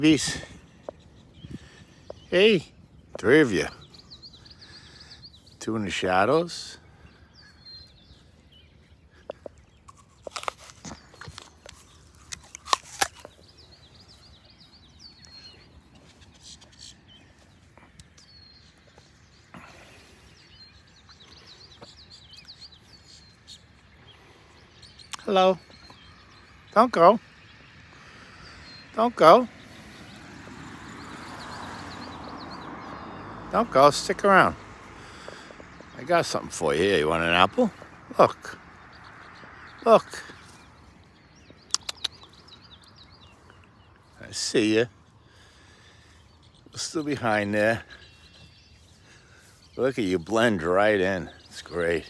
Bees. Hey, three of you. Two in the shadows. Hello. Don't go. Don't go. Don't go. Stick around. I got something for you here. You want an apple? Look. Look. I see you. You're still behind there. Look at you blend right in. It's great.